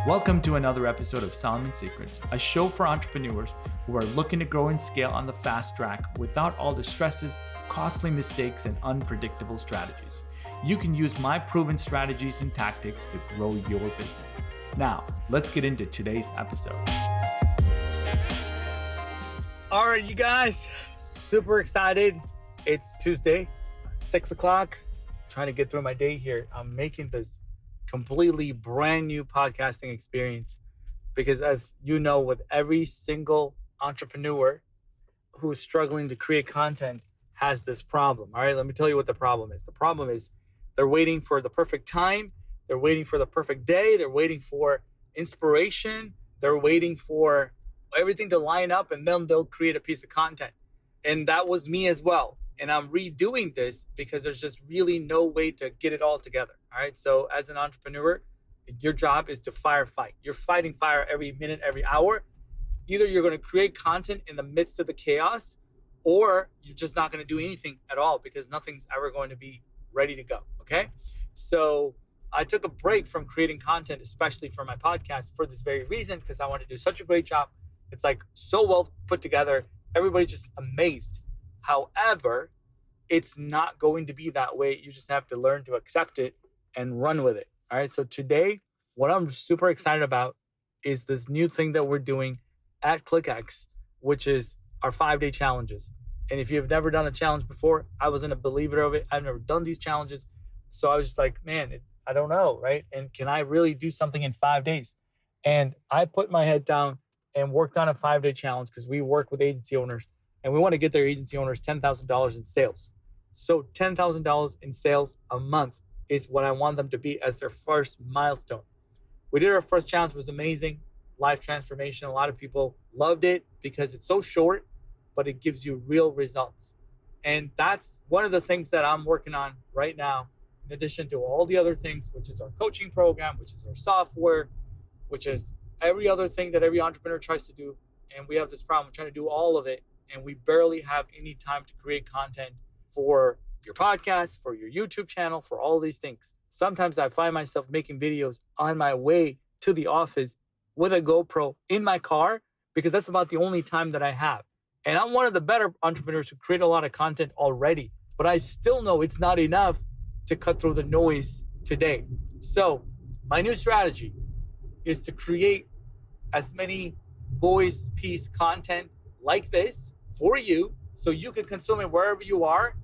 Welcome to another episode of Solomon Secrets, a show for entrepreneurs who are looking to grow and scale on the fast track without all the stresses, costly mistakes, and unpredictable strategies. You can use my proven strategies and tactics to grow your business. Now, let's get into today's episode. All right, you guys, super excited. It's Tuesday, 6 o'clock. Trying to get through my day here. I'm making this completely brand new podcasting experience because, as you know, with every single entrepreneur who is struggling to create content has this problem. All right, let me tell you what the problem is. The problem is they're waiting for the perfect time. They're waiting for the perfect day. They're waiting for inspiration. They're waiting for everything to line up, and then they'll create a piece of content. And that was me as well. And I'm redoing this because there's just really no way to get it all together. All right. So as an entrepreneur, your job is to fight. You're fighting fire every minute, every hour. Either you're going to create content in the midst of the chaos, or you're just not going to do anything at all because nothing's ever going to be ready to go. Okay. So I took a break from creating content, especially for my podcast, for this very reason, because I want to do such a great job. It's like so well put together. Everybody's just amazed. However, it's not going to be that way. You just have to learn to accept it and run with it. All right. So today, what I'm super excited about is this new thing that we're doing at ClickX, which is our 5-day challenges. And if you've never done a challenge before, I wasn't a believer of it. I've never done these challenges. So I was just like, man, I don't know. Right. And can I really do something in 5 days? And I put my head down and worked on a 5-day challenge because we work with agency owners. And we want to get their agency owners $10,000 in sales. So $10,000 in sales a month is what I want them to be as their first milestone. We did our first challenge. It was amazing. Life transformation. A lot of people loved it because it's so short, but it gives you real results. And that's one of the things that I'm working on right now, in addition to all the other things, which is our coaching program, which is our software, which is every other thing that every entrepreneur tries to do. And we have this problem of trying to do all of it. And we barely have any time to create content for your podcast, for your YouTube channel, for all these things. Sometimes I find myself making videos on my way to the office with a GoPro in my car because that's about the only time that I have. And I'm one of the better entrepreneurs who create a lot of content already, but I still know it's not enough to cut through the noise today. So my new strategy is to create as many voice piece content like this for you so you can consume it wherever you are,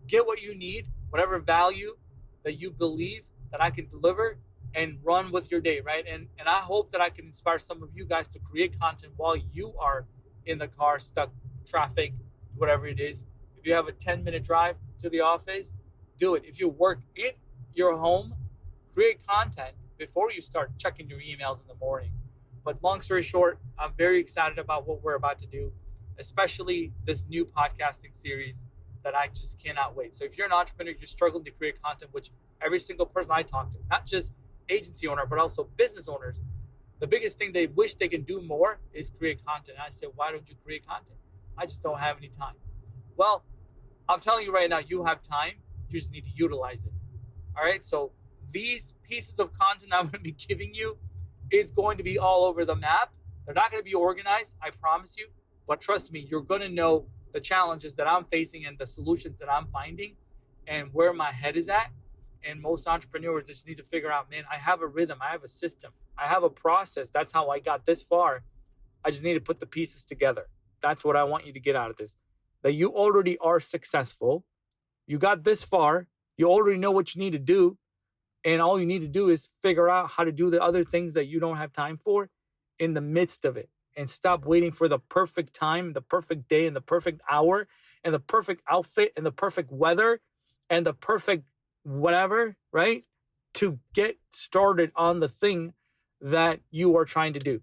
get what you need, whatever value that you believe that I can deliver, and run with your day, right? And I hope that I can inspire some of you guys to create content while you are in the car, stuck, traffic, whatever it is. If you have a 10-minute drive to the office, do it. If you work in your home, create content before you start checking your emails in the morning. But long story short, I'm very excited about what we're about to do, especially this new podcasting series that I just cannot wait. So if you're an entrepreneur, you're struggling to create content, which every single person I talk to, not just agency owner, but also business owners, the biggest thing they wish they can do more is create content. And I said, why don't you create content? I just don't have any time. Well, I'm telling you right now, you have time. You just need to utilize it. All right. So these pieces of content I'm going to be giving you is going to be all over the map. They're not going to be organized, I promise you. But trust me, you're going to know the challenges that I'm facing and the solutions that I'm finding and where my head is at. And most entrepreneurs just need to figure out, man, I have a rhythm. I have a system. I have a process. That's how I got this far. I just need to put the pieces together. That's what I want you to get out of this. That you already are successful. You got this far. You already know what you need to do. And all you need to do is figure out how to do the other things that you don't have time for in the midst of it. And stop waiting for the perfect time, the perfect day, and the perfect hour, and the perfect outfit, and the perfect weather, and the perfect whatever, right? To get started on the thing that you are trying to do.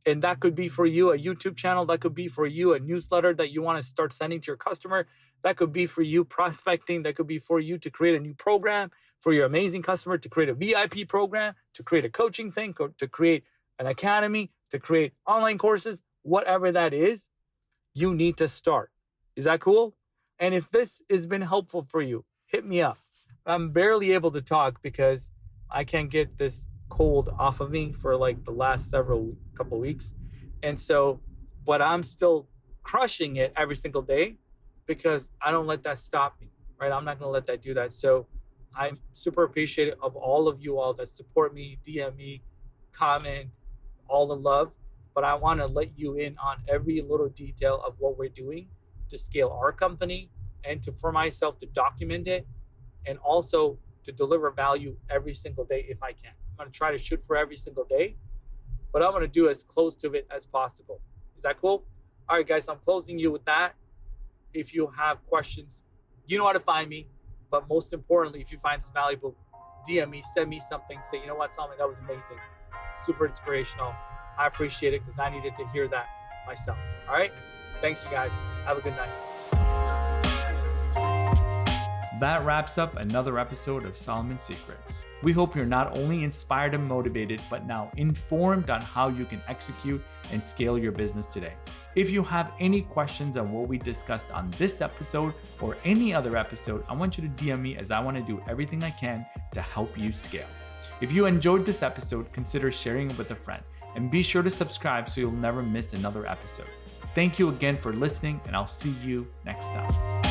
And that could be for you a YouTube channel. That could be for you a newsletter that you want to start sending to your customer. That could be for you prospecting. That could be for you to create a new program for your amazing customer, to create a VIP program, to create a coaching thing, to create an academy, to create online courses, whatever that is, you need to start. Is that cool? And if this has been helpful for you, hit me up. I'm barely able to talk because I can't get this cold off of me for like the last couple weeks. And so, but I'm still crushing it every single day because I don't let that stop me, right? I'm not going to let that do that. So I'm super appreciative of all of you all that support me, DM me, comment, all the love. But I want to let you in on every little detail of what we're doing to scale our company and for myself to document it and also to deliver value every single day if I can. I'm going to try to shoot for every single day, but I'm going to do as close to it as possible. Is that cool? All right, guys, I'm closing you with that. If you have questions, you know how to find me. But most importantly, if you find this valuable, DM me, send me something. Say, you know what, Tommy, that was amazing. Super inspirational. I appreciate it because I needed to hear that myself. All right? Thanks, you guys. Have a good night. That wraps up another episode of Solomon Secrets. We hope you're not only inspired and motivated, but now informed on how you can execute and scale your business today. If you have any questions on what we discussed on this episode or any other episode, I want you to DM me as I want to do everything I can to help you scale. If you enjoyed this episode, consider sharing it with a friend and be sure to subscribe so you'll never miss another episode. Thank you again for listening, and I'll see you next time.